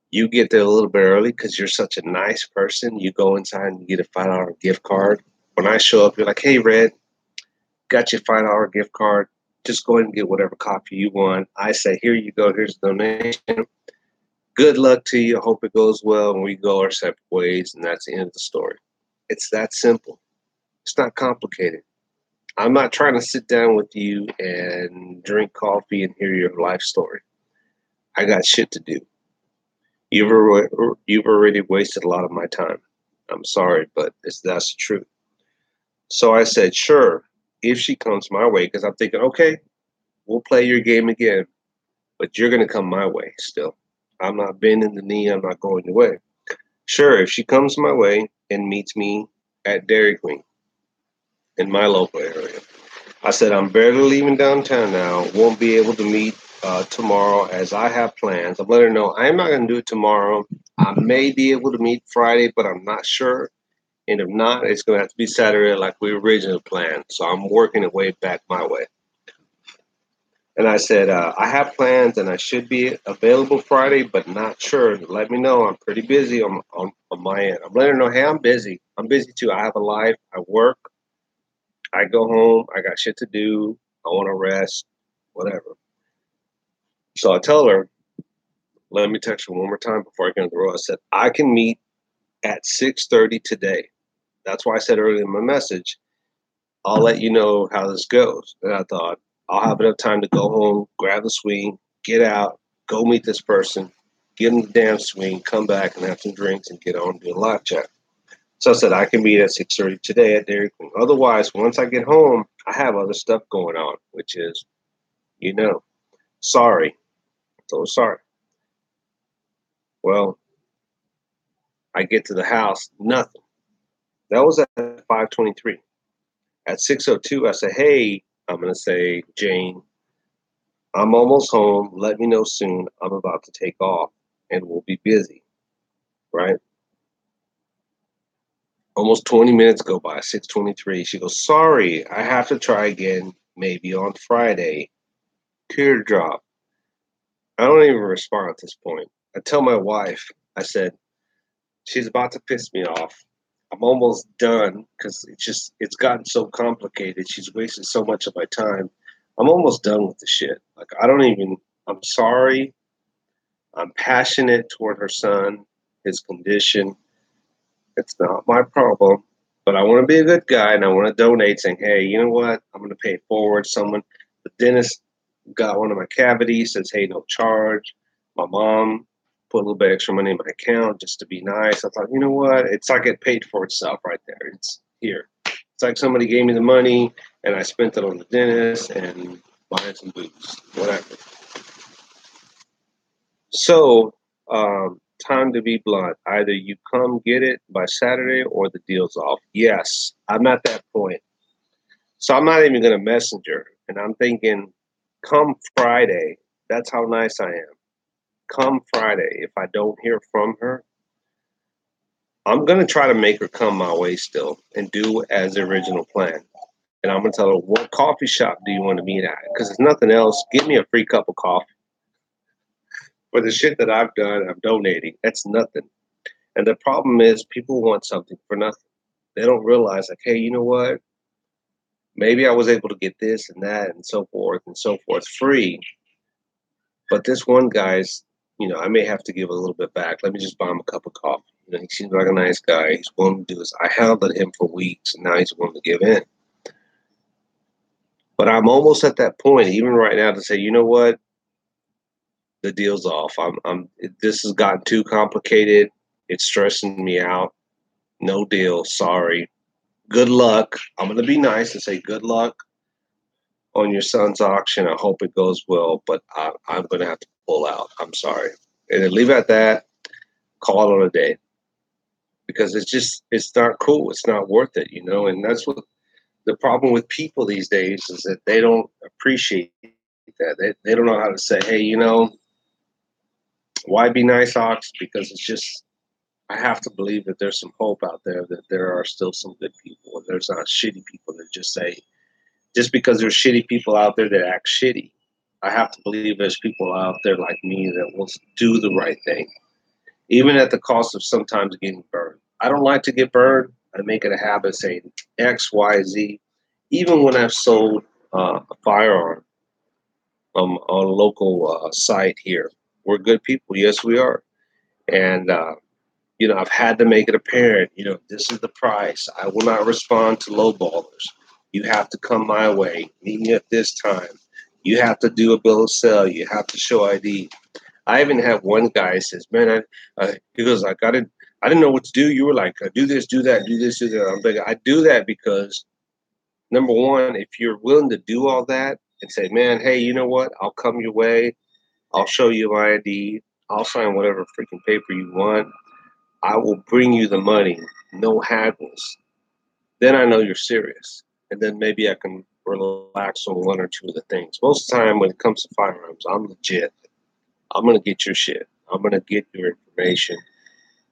You get there a little bit early because you're such a nice person. You go inside and you get a $5 gift card. When I show up, you're like, hey, Red, got your $5 gift card. Just go ahead and get whatever coffee you want. I say, here you go. Here's the donation. Good luck to you. Hope it goes well. And we go our separate ways. And that's the end of the story. It's that simple. It's not complicated. I'm not trying to sit down with you and drink coffee and hear your life story. I got shit to do. You've already wasted a lot of my time. I'm sorry, but that's the truth. So I said, sure, if she comes my way, because I'm thinking, okay, we'll play your game again, but you're going to come my way still. I'm not bending the knee. I'm not going away. Sure, if she comes my way and meets me at Dairy Queen in my local area, I said, I'm barely leaving downtown now. Won't be able to meet tomorrow as I have plans. I'm letting her know I'm not going to do it tomorrow. I may be able to meet Friday, but I'm not sure. And if not, it's going to have to be Saturday like we originally planned. So I'm working it way back my way. And I said, I have plans and I should be available Friday, but not sure. Let me know. I'm pretty busy on my end. I'm letting her know, hey, I'm busy. I'm busy too. I have a life. I work. I go home. I got shit to do. I want to rest, whatever. So I tell her, let me text her one more time before I get on the road. I said, I can meet at 6:30 today. That's why I said earlier in my message, I'll let you know how this goes. And I thought, I'll have enough time to go home, grab the swing, get out, go meet this person, get in the damn swing, come back and have some drinks and get on and do a live chat. So I said, I can meet at 6:30 today at Dairy Queen. Otherwise, once I get home, I have other stuff going on, which is, sorry. So sorry. Well, I get to the house, nothing. That was at 5:23. At 6:02, I say, hey, I'm going to say, Jane, I'm almost home. Let me know soon. I'm about to take off and we'll be busy, right? Almost 20 minutes go by, 6:23. She goes, sorry, I have to try again, maybe on Friday. Teardrop. I don't even respond at this point. I tell my wife, I said, she's about to piss me off. I'm almost done because it's gotten so complicated. She's wasted so much of my time. I'm almost done with the shit. Like I'm sorry. I'm passionate toward her son, his condition. It's not my problem. But I want to be a good guy and I want to donate saying, hey, you know what? I'm going to pay it forward. The dentist got one of my cavities, says, hey, no charge. My mom put a little bit extra money in my account just to be nice. I thought, you know what? It's like it paid for itself right there. It's here. It's like somebody gave me the money and I spent it on the dentist and buying some boots, whatever. So, time to be blunt. Either you come get it by Saturday or the deal's off. Yes, I'm at that point. So I'm not even going to messenger. And I'm thinking, come Friday, that's how nice I am. Come Friday, if I don't hear from her, I'm going to try to make her come my way still and do as the original plan. And I'm going to tell her, what coffee shop do you want to meet at? Because it's nothing else. Give me a free cup of coffee. For the shit that I've done, I'm donating. That's nothing. And the problem is people want something for nothing. They don't realize, like, hey, you know what? Maybe I was able to get this and that and so forth free. But this one guy's, I may have to give a little bit back. Let me just buy him a cup of coffee. He seems like a nice guy. He's willing to do this. I hounded him for weeks, and now he's willing to give in. But I'm almost at that point, even right now, to say, you know what? The deal's off. This has gotten too complicated. It's stressing me out. No deal. Sorry. Good luck. I'm going to be nice and say good luck on your son's auction. I hope it goes well, but I'm going to have to pull out. I'm sorry. And then leave it at that. Call it on a day, because it's not cool. It's not worth it, And that's what the problem with people these days is, that they don't appreciate that. They don't know how to say, hey, why be nice, Ox? Because it's just, I have to believe that there's some hope out there, that there are still some good people, and there's not shitty people that just say, just because there's shitty people out there that act shitty. I have to believe there's people out there like me that will do the right thing, even at the cost of sometimes getting burned. I don't like to get burned. I make it a habit saying X, Y, Z. Even when I've sold a firearm on a local site here, we're good people. Yes, we are. And I've had to make it apparent, this is the price. I will not respond to lowballers. You have to come my way. Meet me at this time. You have to do a bill of sale. You have to show ID. I even have one guy says, man, he goes, I didn't know what to do. You were like, do this, do that, do this, do that. I'm like, I do that because, number one, if you're willing to do all that and say, man, hey, you know what? I'll come your way. I'll show you my ID. I'll sign whatever freaking paper you want. I will bring you the money, no haggles. Then I know you're serious. And then maybe I can relax on one or two of the things. Most of the time when it comes to firearms, I'm legit. I'm going to get your shit. I'm going to get your information.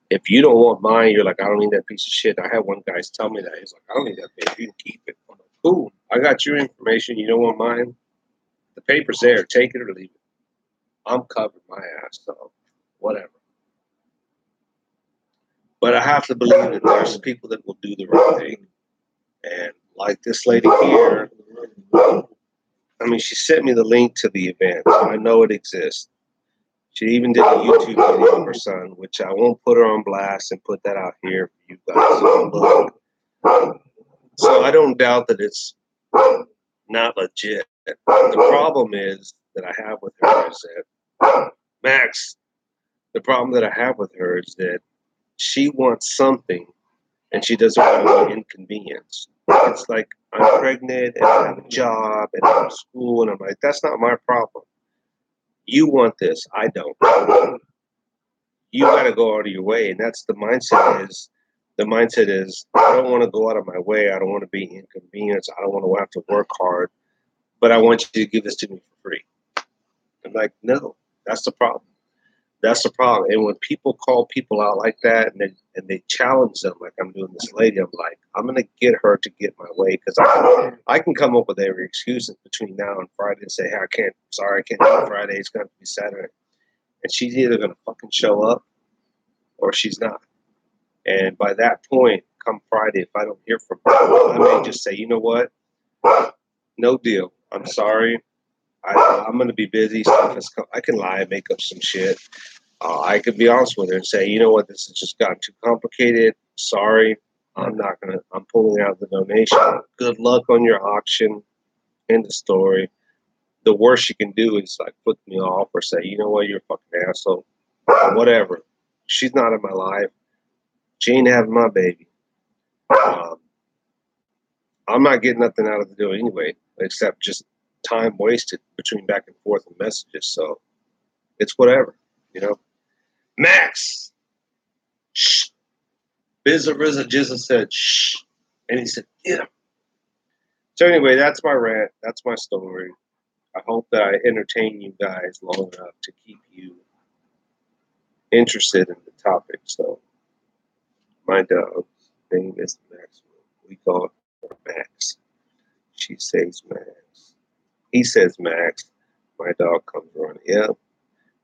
If you don't want mine, you're like, I don't need that piece of shit. I had one guy tell me that. He's like, I don't need that paper. You can keep it. I'm like, cool. I got your information. You don't want mine? The paper's there. Take it or leave it. I'm covered my ass, so whatever. But I have to believe that there's people that will do the right thing. And like this lady here, I mean, she sent me the link to the event, so I know it exists. She even did a YouTube video of her son, which I won't put her on blast and put that out here for you guys to look. So I don't doubt that it's not legit. The problem is that I have with her is that, Max, the problem that I have with her is that she wants something and she doesn't want any inconvenience. It's like, I'm pregnant and I have a job and I'm in school, and I'm like, that's not my problem. You want this, I don't. You got to go out of your way, and that's the mindset. Is I don't want to go out of my way. I don't want to be inconvenienced. I don't want to have to work hard, but I want you to give this to me for free. I'm like, no, that's the problem. That's the problem. And when people call people out like that, and they challenge them, like I'm doing this lady, I'm like, I'm gonna get her to get my way, because I can come up with every excuse between now and Friday and say, hey, I can't. Sorry, I can't do it Friday. It's gonna be Saturday, and she's either gonna fucking show up or she's not. And by that point, come Friday, if I don't hear from her, I may just say, you know what? No deal. I'm sorry. I'm going to be busy. I can lie and make up some shit. I could be honest with her and say, you know what? This has just gotten too complicated. Sorry. I'm pulling out the donation. Good luck on your auction. End of story. The worst you can do is like put me off or say, you know what? You're a fucking asshole. Whatever. She's not in my life. She ain't having my baby. Um, I'm not getting nothing out of the deal anyway, except just time wasted between back and forth and messages. So it's whatever, you know. Max, shh. Bizza Rizza Jizza said, shh. And he said, yeah. So anyway, that's my rant. That's my story. I hope that I entertain you guys long enough to keep you interested in the topic. So my dog's name is Max. We call it Max. She says Max. He says Max. My dog comes running. Yeah,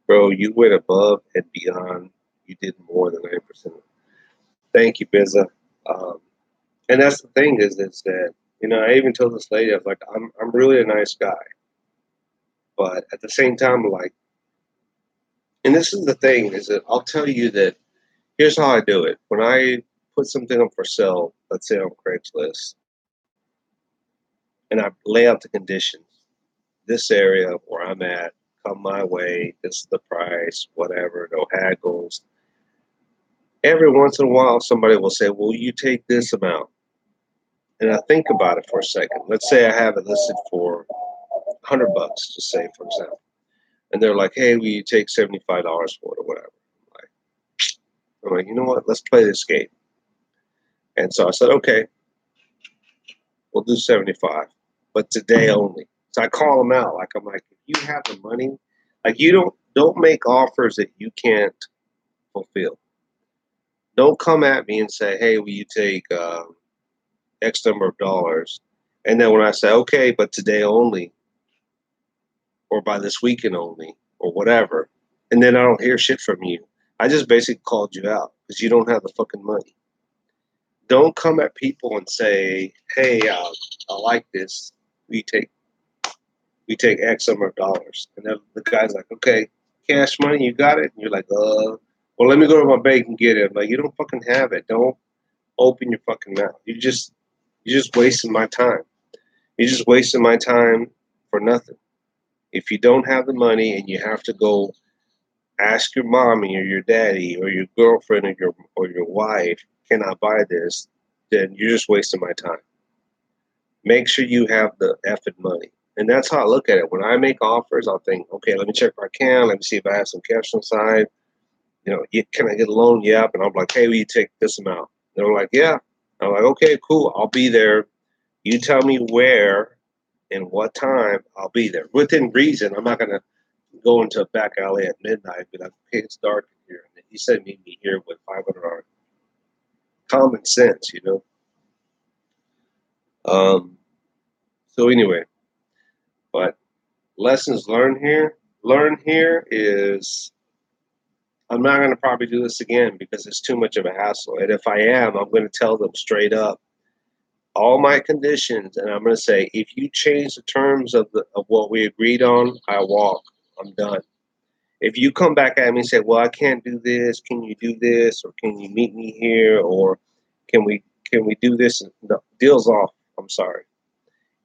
bro, you went above and beyond. You did more than 9%. Thank you, Bizza. Um, and that's the thing is that I even told this lady I was like, I'm really a nice guy, but at the same time, I'm like, and this is the thing is that I'll tell you that here's how I do it. When I put something up for sale, let's say on Craigslist, and I lay out the conditions, this area where I'm at, come my way, this is the price, whatever, no haggles. Every once in a while, somebody will say, "Will you take this amount?" And I think about it for a second. Let's say I have it listed for $100, just say, for example, and they're like, "Hey, will you take $75 for it or whatever?" I'm like, you know what? Let's play this game. And so I said, "Okay, we'll do 75, but today only." So I call them out. Like I'm like, if you have the money, like you don't make offers that you can't fulfill. Don't come at me and say, "Hey, will you take X number of dollars?" And then when I say, "Okay, but today only," or by this weekend only, or whatever, and then I don't hear shit from you, I just basically called you out because you don't have the fucking money. Don't come at people and say, "Hey, I like this. We take we take X number of dollars," and then the guy's like, "Okay, cash money, you got it?" And you're like, well, let me go to my bank and get it. I'm like, you don't fucking have it. Don't open your fucking mouth. You're just wasting my time. You're just wasting my time for nothing. If you don't have the money and you have to go ask your mommy or your daddy or your girlfriend or your wife, "Can I buy this?" Then you're just wasting my time. Make sure you have the effing money. And that's how I look at it. When I make offers, I'll think, okay, let me check my account. Let me see if I have some cash on the side. Can I get a loan? Yep. And I'm like, "Hey, will you take this amount?" They're like, "Yeah." I'm like, "Okay, cool. I'll be there. You tell me where and what time, I'll be there. Within reason. I'm not going to go into a back alley at midnight and be like, "Okay, it's dark in here." And you said meet me here with $500. Common sense. Um, so anyway, but lessons learned here is I'm not going to probably do this again because it's too much of a hassle. And if I am, I'm going to tell them straight up all my conditions, and I'm going to say, if you change the terms of what we agreed on, I walk. I'm done. If you come back at me and say, "Well, I can't do this. Can you do this, or can you meet me here, or can we can we do this?" No, deal's off. I'm sorry.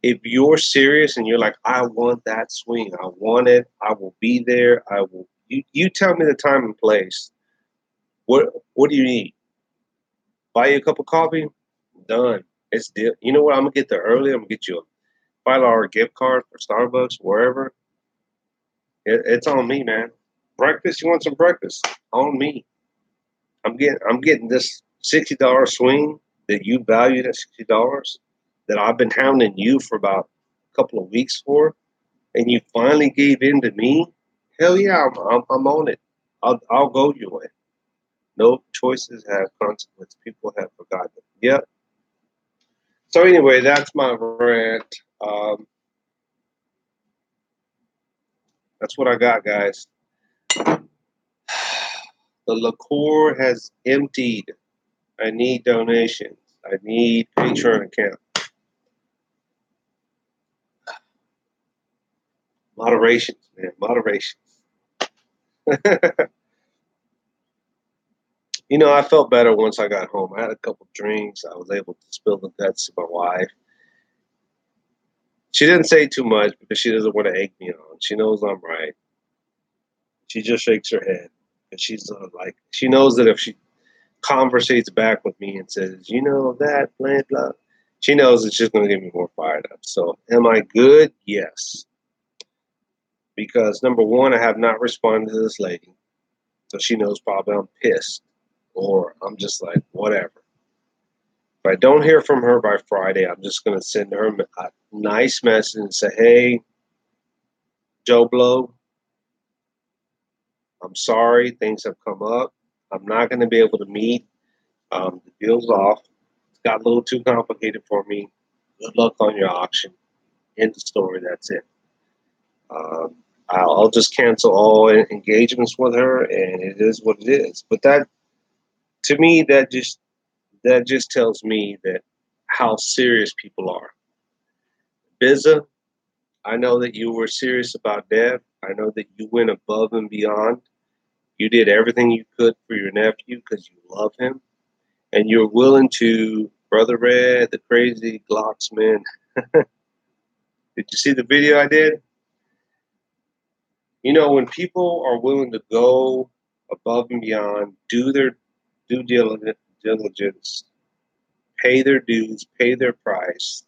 If you're serious and you're like, "I want that swing. I want it. I will be there. I will." You tell me the time and place. What do you need? Buy you a cup of coffee? Done. It's deal. You know what? I'm gonna get there early. I'm gonna get you a $5 gift card for Starbucks, wherever. It's on me, man. Breakfast? You want some breakfast? On me. I'm getting this $60 swing that you valued at $60 that I've been hounding you for about a couple of weeks for, and you finally gave in to me. Hell yeah, I'm on it. I'll go your way. No choices have consequence. People have forgotten. Yep. So anyway, that's my rant. That's what I got, guys. The liqueur has emptied. I need donations. I need Patreon account. Moderations, man. Moderations. I felt better once I got home. I had a couple drinks. I was able to spill the guts to my wife. She didn't say too much because she doesn't want to egg me on. She knows I'm right. She just shakes her head. And she's like, she knows that if she conversates back with me and says, that, blah, blah, she knows it's just going to get me more fired up. So, am I good? Yes. Because number one, I have not responded to this lady. So she knows probably I'm pissed or I'm just like, whatever. If I don't hear from her by Friday, I'm just going to send her a nice message and say, "Hey, Joe Blow, I'm sorry. Things have come up. I'm not going to be able to meet. The deal's off. It's got a little too complicated for me. Good luck on your auction." End of story. That's it. Um, I'll just cancel all engagements with her, and it is what it is. But that, to me, that just tells me that how serious people are. Biza, I know that you were serious about Dev. I know that you went above and beyond. You did everything you could for your nephew because you love him, and you're willing to, Brother Red, the crazy Glocksman. Did you see the video I did? You know, when people are willing to go above and beyond, do their due diligence, pay their dues, pay their price,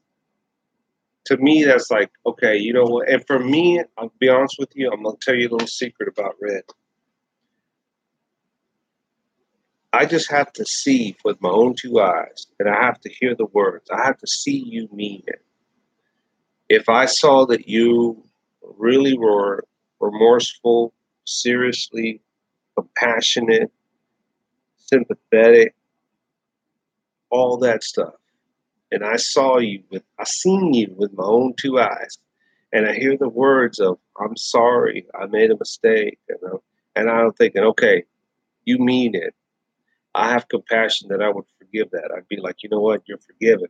to me, that's like, okay, you know what? And for me, I'll be honest with you, I'm going to tell you a little secret about Red. I just have to see with my own two eyes, and I have to hear the words. I have to see you mean it. If I saw that you really were remorseful, seriously compassionate, sympathetic, all that stuff, and I seen you with my own two eyes, and I hear the words of "I'm sorry, I made a mistake," and I'm thinking, okay, you mean it. I have compassion that I would forgive that. I'd be like, you know what, you're forgiven.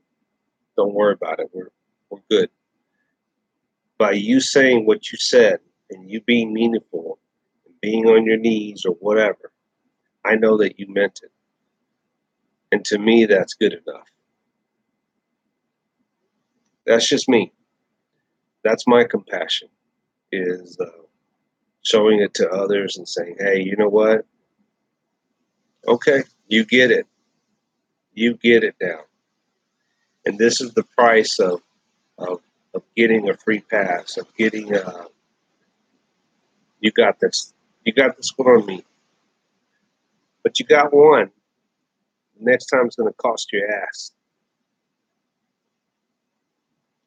Don't worry about it. We're good. By you saying what you said and you being meaningful and being on your knees or whatever, I know that you meant it. And to me, that's good enough. That's just me. That's my compassion, is showing it to others and saying, hey, you know what? Okay, you get it. You get it now. And this is the price of, of getting a free pass, of getting you got this. You got this one on me. But you got one. Next time it's going to cost your ass.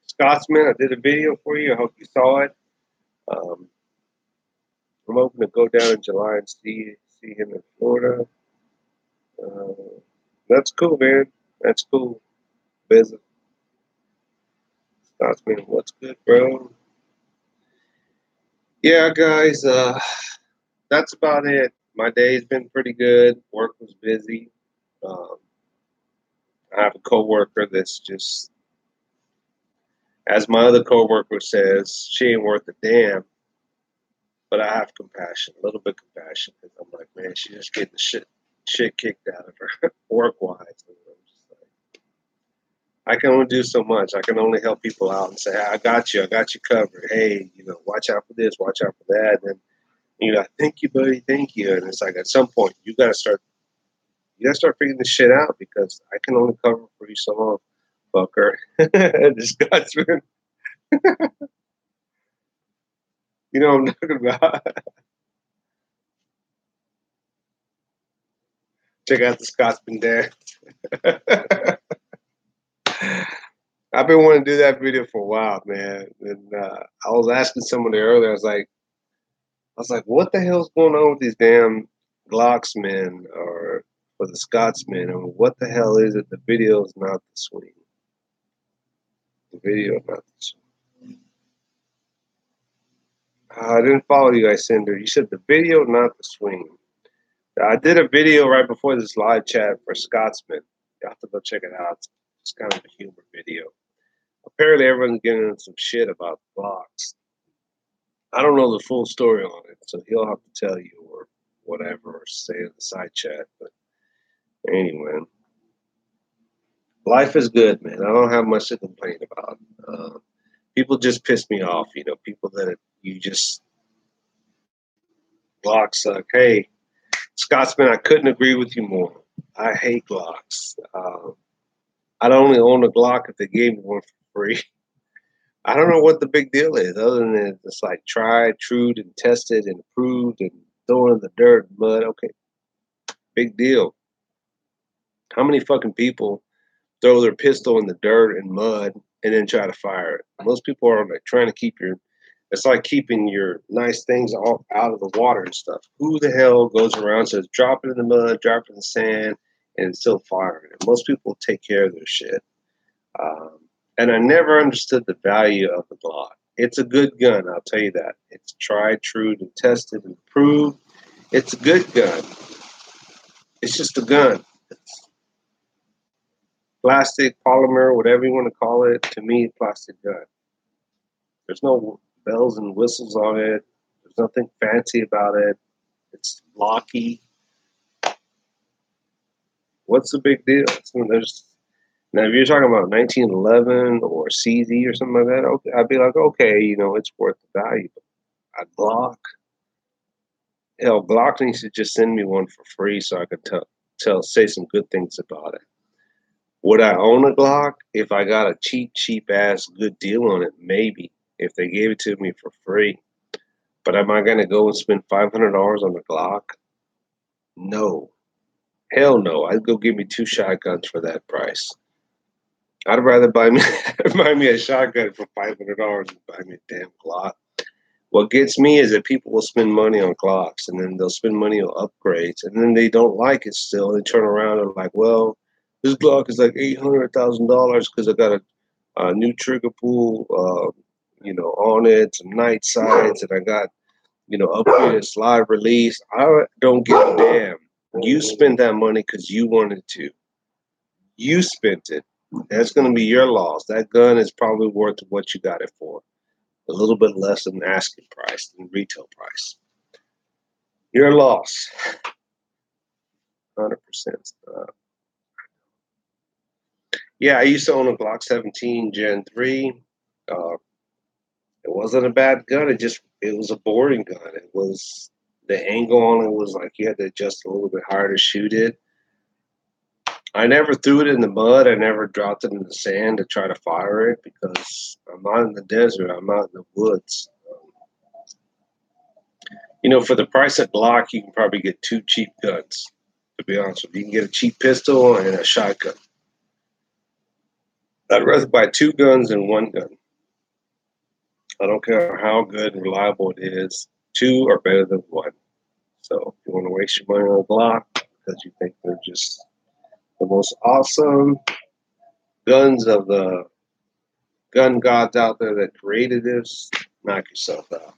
Scotsman, I did a video for you. I hope you saw it. Um, I'm hoping to go down in July and see him in Florida. Uh, that's cool, man. That's cool. Visit Scotsman. What's good, bro? Yeah, guys. That's about it. My day's been pretty good. Work was busy. Um, I have a coworker that's just, as my other coworker says, she ain't worth a damn. But I have compassion, a little bit of compassion, because I'm like, man, she's just getting the shit kicked out of her work wise. Like, I can only do so much. I can only help people out and say, hey, I got you covered. Hey, watch out for this, watch out for that. And thank you, buddy, thank you. And it's like at some point you gotta start figuring this shit out because I can only cover for you so long, fucker. This guy's been, I'm talking about. Check out the Scotsman there. I've been wanting to do that video for a while, man. And I was asking somebody earlier. I was like, what the hell's going on with these damn Glocksmen or for the Scotsmen? I mean, what the hell is it? The video is not the swing. The video is not the swing. I didn't follow you, Cinder. You said the video, not the swing. I did a video right before this live chat for Scotsmen. You have to go check it out. It's kind of a humor video. Apparently, everyone's getting into some shit about Glocks. I don't know the full story on it, so he'll have to tell you or whatever, or say in the side chat. But anyway, life is good, man. I don't have much to complain about. People just piss me off, people that you just Glock suck. Hey, Scotsman, I couldn't agree with you more. I hate Glocks. I'd only own a Glock if they gave me one for free. I don't know what the big deal is, other than it's like tried, true, and tested and approved and thrown in the dirt and mud. Okay, big deal. How many fucking people throw their pistol in the dirt and mud and then try to fire it? Most people are like trying to keep it's like keeping your nice things all out of the water and stuff. Who the hell goes around and says drop it in the mud, drop it in the sand, and still firing it? Most people take care of their shit. Um, And I never understood the value of the Glock. It's a good gun, I'll tell you that. It's tried, true, and tested and proved. It's a good gun. It's just a gun. It's plastic, polymer, whatever you want to call it. To me, plastic gun. There's no bells and whistles on it. There's nothing fancy about it. It's blocky. What's the big deal? Now, if you're talking about 1911 or CZ or something like that, okay, I'd be like, okay, it's worth the value. But a Glock, hell, Glock needs to just send me one for free so I could say some good things about it. Would I own a Glock if I got a cheap ass good deal on it? Maybe if they gave it to me for free. But am I gonna go and spend $500 on a Glock? No, hell no. I'd go give me two shotguns for that price. I'd rather buy me a shotgun for $500 than buy me a damn Glock. What gets me is that people will spend money on Glocks and then they'll spend money on upgrades and then they don't like it still. They turn around and like, well, this Glock is like $800,000 because I got a new trigger pull, on it, some night sights, and I got, upgraded slide release. I don't give a damn. You spent that money because you wanted to. You spent it. That's going to be your loss. That gun is probably worth what you got it for. A little bit less than asking price, than retail price. Your loss. 100%. Yeah, I used to own a Glock 17 Gen 3. Uh, it wasn't a bad gun. It was a boring gun. It was the angle on it was like you had to adjust a little bit higher to shoot it. I never threw it in the mud. I never dropped it in the sand to try to fire it because I'm not in the desert. I'm out in the woods. For the price of Glock, you can probably get two cheap guns. To be honest with you, you can get a cheap pistol and a shotgun. I'd rather buy two guns than one gun. I don't care how good and reliable it is. Two are better than one. So if you want to waste your money on a Glock because you think they're just the most awesome guns of the gun gods out there that created this, knock yourself out.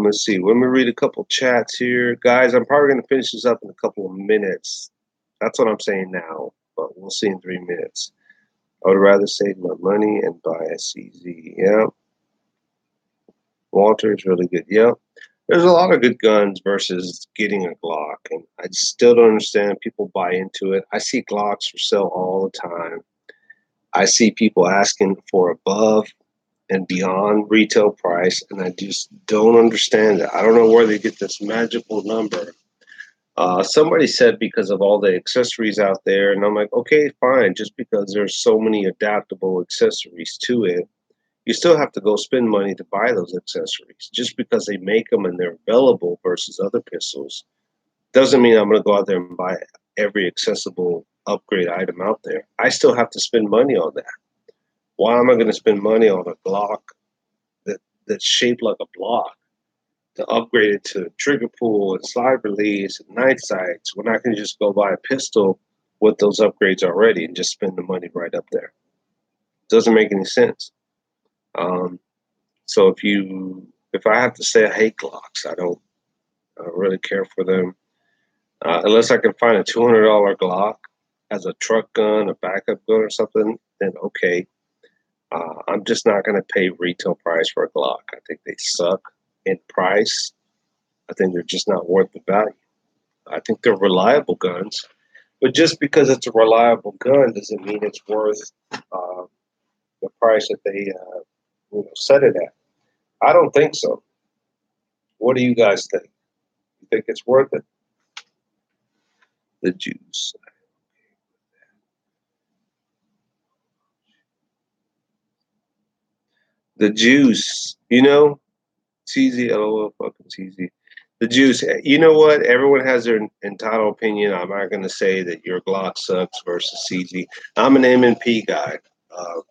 Let's see. Let me read a couple chats here. Guys, I'm probably going to finish this up in a couple of minutes. That's what I'm saying now, but we'll see in 3 minutes. I would rather save my money and buy a CZ. Yep. Walter is really good. Yep. There's a lot of good guns versus getting a Glock, and I still don't understand people buy into it. I see Glocks for sale all the time. I see people asking for above and beyond retail price, and I just don't understand it. I don't know where they get this magical number. Somebody said because of all the accessories out there, and I'm like, okay, fine. Just because there's so many adaptable accessories to it, you still have to go spend money to buy those accessories. Just because they make them and they're available versus other pistols doesn't mean I'm going to go out there and buy every accessible upgrade item out there. I still have to spend money on that. Why am I going to spend money on a Glock that's shaped like a block to upgrade it to trigger pull and slide release and night sights when I can just go buy a pistol with those upgrades already and just spend the money right up there? Doesn't make any sense. So if I have to say I hate Glocks, I don't really care for them unless I can find a $200 Glock as a truck gun, a backup gun, or something. Then okay, I'm just not going to pay retail price for a Glock. I think they suck in price. I think they're just not worth the value. I think they're reliable guns, but just because it's a reliable gun doesn't mean it's worth the price that they set it at. I don't think so. What do you guys think? You think it's worth it? The juice. The juice. It's easy. LOL, fucking it's easy. The juice. You know what? Everyone has their entitled opinion. I'm not going to say that your Glock sucks versus CZ. I'm an M&P guy. Uh,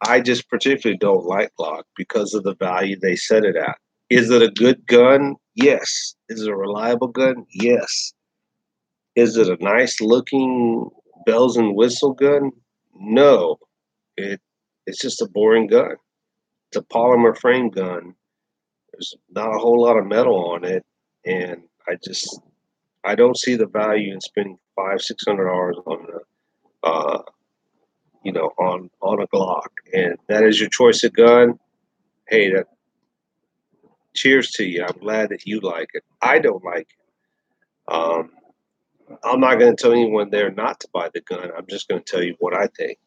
I just particularly don't like Glock because of the value they set it at. Is it a good gun? Yes. Is it a reliable gun? Yes. Is it a nice looking bells and whistle gun? No. it's just a boring gun. It's a polymer frame gun. There's not a whole lot of metal on it, and I don't see the value in spending $500-600 on on a Glock. And that is your choice of gun. Hey, that cheers to you. I'm glad that you like it. I don't like it. I'm not going to tell anyone there not to buy the gun. I'm just going to tell you what I think.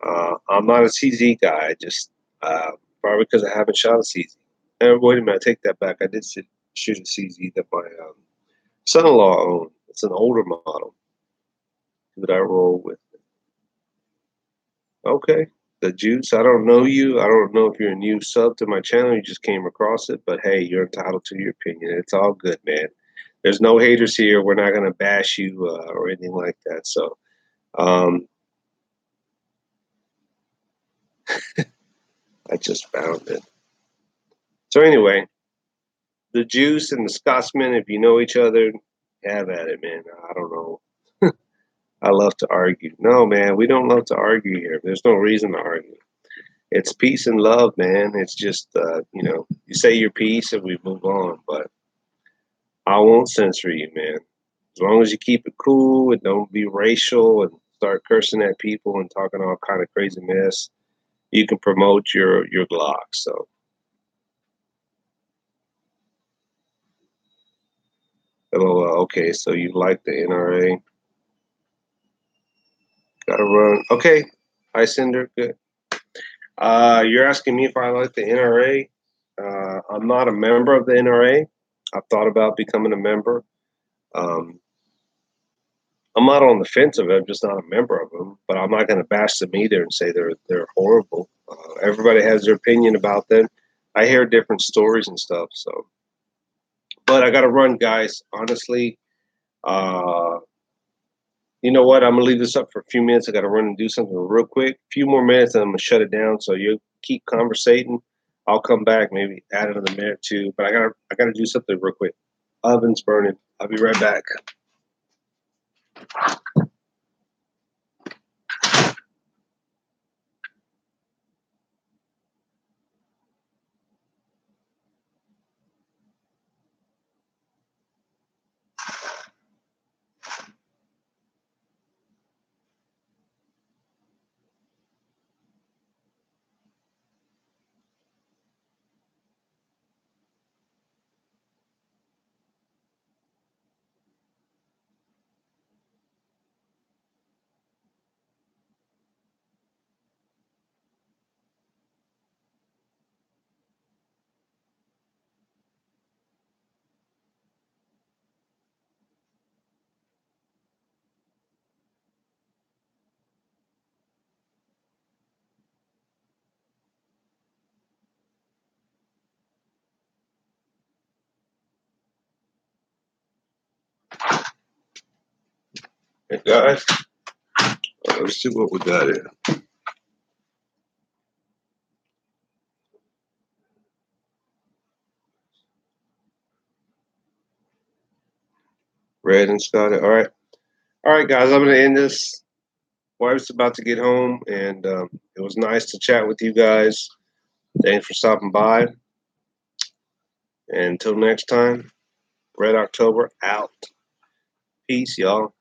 I'm not a CZ guy. I just probably because I haven't shot a CZ. And wait a minute, I take that back. I did shoot a CZ that my son-in-law owned. It's an older model that I roll with. Okay, the juice. I don't know you. I don't know if you're a new sub to my channel. You just came across it, but hey, you're entitled to your opinion. It's all good, man. There's no haters here. We're not gonna bash you or anything like that. So, um, I just found it. So anyway, the juice and the Scotsman. If you know each other, have at it, man. I don't know. I love to argue. No, man, we don't love to argue here. There's no reason to argue. It's peace and love, man. It's just, you say your piece and we move on. But I won't censor you, man. As long as you keep it cool and don't be racial and start cursing at people and talking all kind of crazy mess, you can promote your Glock. So, okay, so you like the NRA? Gotta run. Okay, hi Cinder. Good. You're asking me if I like the NRA. I'm not a member of the NRA. I've thought about becoming a member. Um, I'm not on the fence of it. I'm just not a member of them. But I'm not going to bash them either and say they're horrible. Everybody has their opinion about them. I hear different stories and stuff. So, but I got to run, guys. Honestly, uh, you know what? I'm gonna leave this up for a few minutes. I got to run and do something real quick. A few more minutes, and I'm gonna shut it down. So you keep conversating. I'll come back, maybe add another minute or two. But I gotta do something real quick. Oven's burning. I'll be right back. Hey guys, let's see what we got here. Red and Scotty. All right, guys. I'm gonna end this. Wife's about to get home, and it was nice to chat with you guys. Thanks for stopping by. And until next time, Red October out. Peace, y'all.